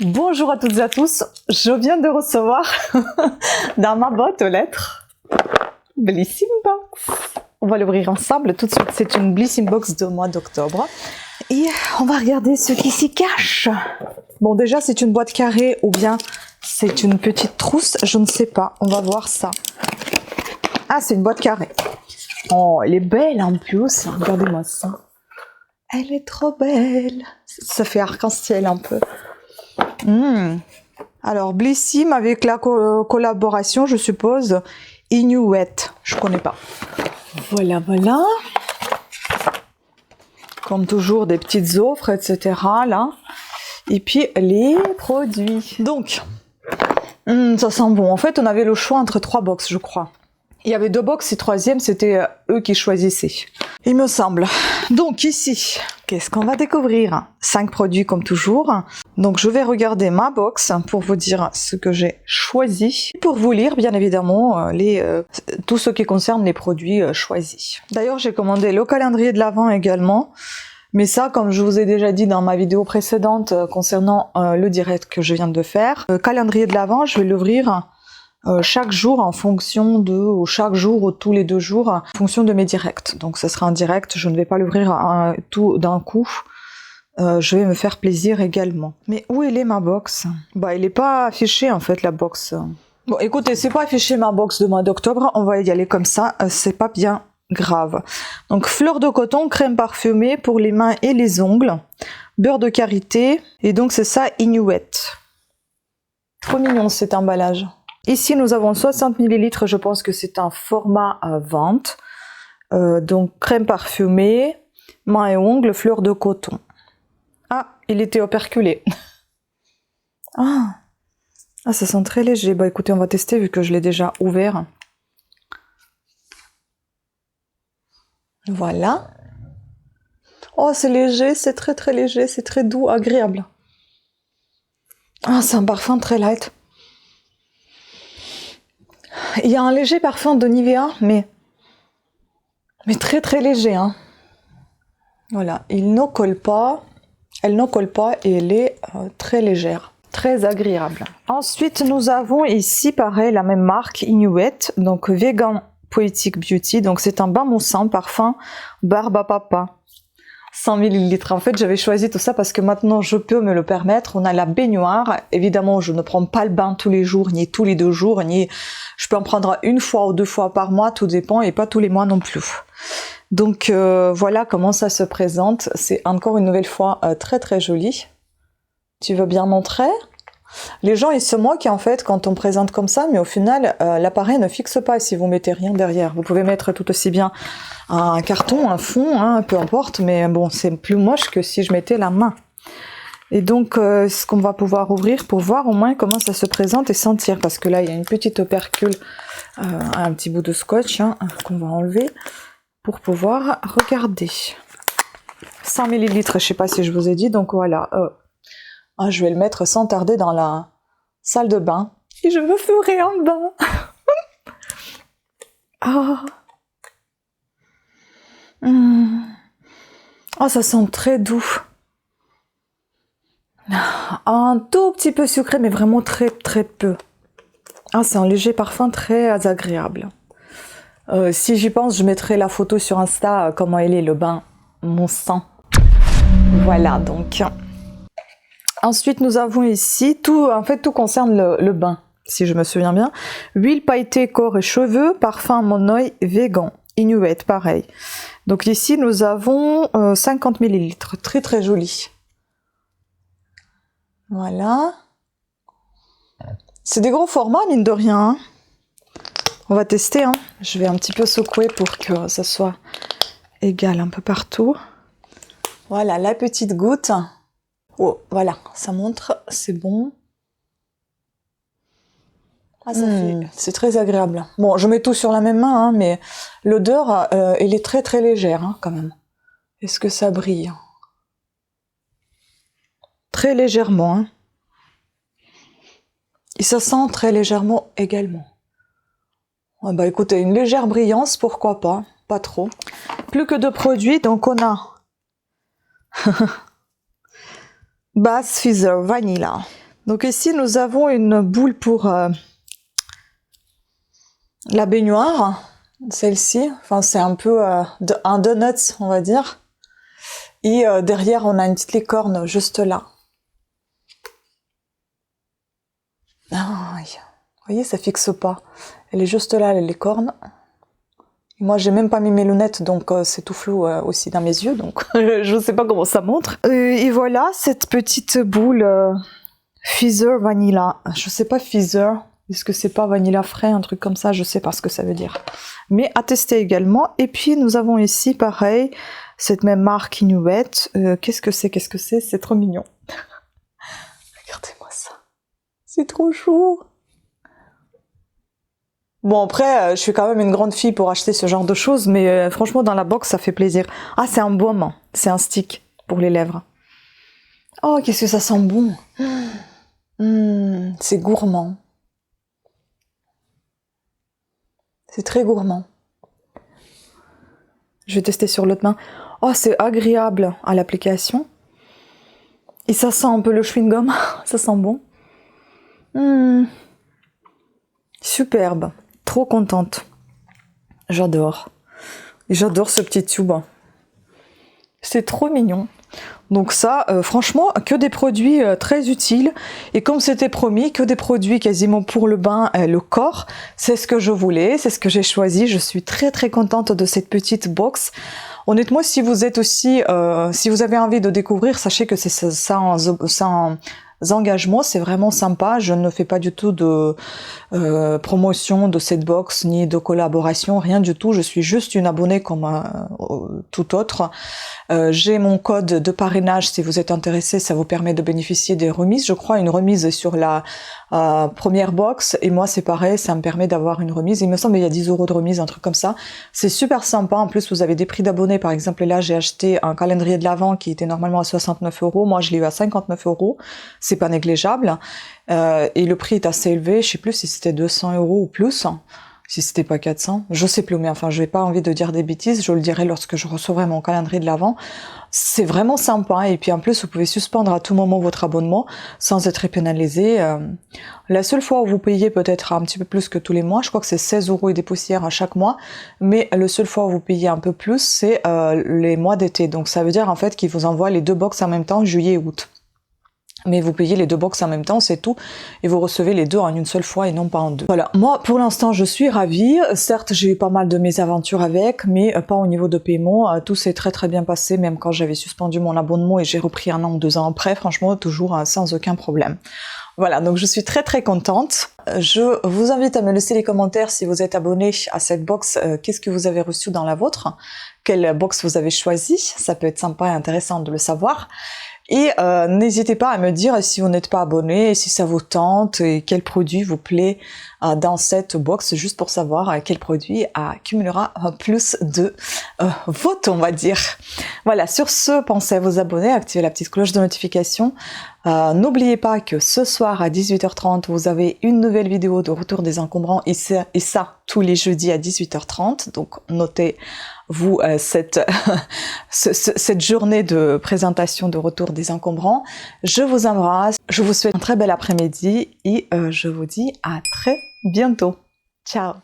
Bonjour à toutes et à tous, je viens de recevoir dans ma boîte aux lettres Blissing Box. On va l'ouvrir ensemble tout de suite, c'est une Blissing Box de mois d'octobre. Et on va regarder ce qui s'y cache. Bon, déjà c'est une boîte carrée ou bien c'est une petite trousse, je ne sais pas, on va voir ça. Ah, c'est une boîte carrée. Oh, elle est belle en plus, regardez-moi ça. Elle est trop belle. Ça fait arc-en-ciel un peu. Alors, Blissim avec la collaboration, je suppose, Inuit. Je connais pas. Voilà, voilà. Comme toujours, des petites offres, etc. là. Et puis, les produits. Donc, ça sent bon. En fait, on avait le choix entre 3 box, je crois. Il y avait 2 box et troisième, c'était eux qui choisissaient. Il me semble. Donc ici, qu'est-ce qu'on va découvrir? 5 produits comme toujours. Donc je vais regarder ma box pour vous dire ce que j'ai choisi. Pour vous lire bien évidemment tout ce qui concerne les produits choisis. D'ailleurs j'ai commandé le calendrier de l'Avent également. Mais ça, comme je vous ai déjà dit dans ma vidéo précédente concernant le direct que je viens de faire, le calendrier de l'Avent, je vais l'ouvrir chaque jour en fonction de, ou chaque jour ou tous les 2 jours en fonction de mes directs. Donc ce sera un direct, je ne vais pas l'ouvrir tout d'un coup. Je vais me faire plaisir également. Mais où est ma box? Bah, il n'est pas affiché en fait la box. Bon, écoutez, c'est pas affiché ma box de mois d'octobre, on va y aller comme ça, c'est pas bien grave. Donc fleur de coton, crème parfumée pour les mains et les ongles, beurre de karité, et donc c'est ça, Inuit. Trop mignon cet emballage. Ici, nous avons 60 ml, je pense que c'est un format à vente. Donc, crème parfumée, mains et ongles, fleur de coton. Ah, il était operculé. Ah, ça sent très léger. Bah écoutez, on va tester vu que je l'ai déjà ouvert. Voilà. Oh, c'est léger, c'est très très léger, c'est très doux, agréable. Ah, c'est un parfum très light. Il y a un léger parfum de Nivea, mais très très léger. Hein. Voilà, il ne colle pas, elle ne colle pas et elle est très légère, très agréable. Ensuite, nous avons ici, pareil, la même marque, Inuit, donc Vegan Poetic Beauty. Donc c'est un bain moussant, parfum barbe à papa. 100 ml. En fait, j'avais choisi tout ça parce que maintenant je peux me le permettre. On a la baignoire. Évidemment, je ne prends pas le bain tous les jours, ni tous les 2 jours, ni je peux en prendre 1 fois ou 2 fois par mois, tout dépend, et pas tous les mois non plus. Donc voilà comment ça se présente. C'est encore une nouvelle fois très très joli. Tu veux bien montrer? Les gens ils se moquent en fait quand on présente comme ça, mais au final l'appareil ne fixe pas si vous mettez rien derrière. Vous pouvez mettre tout aussi bien un carton, un fond, hein, peu importe, mais bon, c'est plus moche que si je mettais la main. Et donc, ce qu'on va pouvoir ouvrir pour voir au moins comment ça se présente et sentir, parce que là, il y a une petite opercule, un petit bout de scotch hein, qu'on va enlever pour pouvoir regarder. 100 ml, je sais pas si je vous ai dit, donc voilà. Je vais le mettre sans tarder dans la salle de bain. Et je me ferai un bain. Oh, ça sent très doux. Un tout petit peu sucré, mais vraiment très très peu. Ah, c'est un léger parfum très agréable. Si j'y pense, je mettrai la photo sur Insta, comment il est le bain moussant. Voilà, donc. Ensuite, nous avons ici, tout concerne le bain, si je me souviens bien. Huile pailletée corps et cheveux, parfum Mon Oeil Vegan, Inuit, pareil. Donc ici, nous avons 50 ml, très très joli. Voilà. C'est des gros formats, mine de rien. Hein. On va tester. Hein. Je vais un petit peu secouer pour que ça soit égal un peu partout. Voilà, la petite goutte. Oh, voilà, ça montre, c'est bon. Ah, ça fait, c'est très agréable. Bon, je mets tout sur la même main, hein, mais l'odeur, elle est très très légère, hein, quand même. Est-ce que ça brille? Très légèrement, hein. Et ça sent très légèrement également. Ah bah écoutez, une légère brillance, pourquoi pas, pas trop. Plus que 2 produits, donc on a Bath Fizzer Vanilla. Donc ici, nous avons une boule pour la baignoire. Celle-ci, enfin c'est un peu un donut, on va dire. Et derrière, on a une petite licorne juste là. Ah, vous voyez, ça fixe pas. Elle est juste là, la licorne. Et moi, j'ai même pas mis mes lunettes, donc c'est tout flou aussi dans mes yeux, donc je ne sais pas comment ça montre. Et voilà, cette petite boule Fizzer Vanilla. Je sais pas Fizzer, est-ce que c'est pas vanilla frais, un truc comme ça, je sais pas ce que ça veut dire. Mais à tester également. Et puis, nous avons ici, pareil, cette même marque Inuit. Qu'est-ce que c'est? C'est trop mignon. Regardez-moi ça. C'est trop chou. Bon, après, je suis quand même une grande fille pour acheter ce genre de choses, mais franchement, dans la box, ça fait plaisir. Ah, c'est un baume. C'est un stick pour les lèvres. Oh, qu'est-ce que ça sent bon. C'est gourmand. C'est très gourmand. Je vais tester sur l'autre main. Oh, c'est agréable à l'application. Et ça sent un peu le chewing-gum. Ça sent bon. Superbe. Trop contente. J'adore. J'adore ce petit tube. C'est trop mignon. Donc ça, franchement, que des produits très utiles. Et comme c'était promis, que des produits quasiment pour le bain et le corps. C'est ce que je voulais, c'est ce que j'ai choisi. Je suis très très contente de cette petite box. Honnêtement, si vous êtes aussi, si vous avez envie de découvrir, sachez que c'est ça en engagements, c'est vraiment sympa. Je ne fais pas du tout de promotion de cette box ni de collaboration, rien du tout. Je suis juste une abonnée comme tout autre. J'ai mon code de parrainage, si vous êtes intéressé, ça vous permet de bénéficier des remises. Je crois une remise sur la première box, et moi c'est pareil, ça me permet d'avoir une remise. Il me semble qu'il y a 10 € de remise, un truc comme ça. C'est super sympa. En plus, vous avez des prix d'abonnés. Par exemple, là j'ai acheté un calendrier de l'Avent qui était normalement à 69 €. Moi je l'ai eu à 59 €. C'est pas négligeable. Et le prix est assez élevé. Je sais plus si c'était 200 € ou plus. Si c'était pas 400, je sais plus, mais enfin, je n'ai pas envie de dire des bêtises, je le dirai lorsque je recevrai mon calendrier de l'Avent. C'est vraiment sympa, et puis en plus, vous pouvez suspendre à tout moment votre abonnement sans être pénalisé. La seule fois où vous payez peut-être un petit peu plus que tous les mois, je crois que c'est 16 € et des poussières à chaque mois, mais la seule fois où vous payez un peu plus, c'est les mois d'été. Donc ça veut dire en fait qu'ils vous envoient les deux box en même temps, juillet et août. Mais vous payez les deux box en même temps, c'est tout, et vous recevez les deux en une seule fois et non pas en deux. Voilà, moi pour l'instant je suis ravie. Certes, j'ai eu pas mal de mésaventures avec, mais pas au niveau de paiement. Tout s'est très très bien passé, même quand j'avais suspendu mon abonnement et j'ai repris 1 an ou 2 ans après, franchement toujours sans aucun problème. Voilà, donc je suis très très contente. Je vous invite à me laisser les commentaires si vous êtes abonné à cette box. Qu'est-ce que vous avez reçu dans la vôtre? Quelle box vous avez choisi? Ça peut être sympa et intéressant de le savoir. Et n'hésitez pas à me dire si vous n'êtes pas abonné, si ça vous tente, et quel produit vous plaît dans cette box, juste pour savoir quel produit accumulera plus de votes, on va dire. Voilà, sur ce, pensez à vous abonner, activez la petite cloche de notification. N'oubliez pas que ce soir à 18h30, vous avez une nouvelle vidéo de retour des encombrants, et ça tous les jeudis à 18h30, donc notez vous cette journée de présentation de retour des encombrants. Je vous embrasse, je vous souhaite un très bel après-midi et je vous dis à très bientôt. Ciao!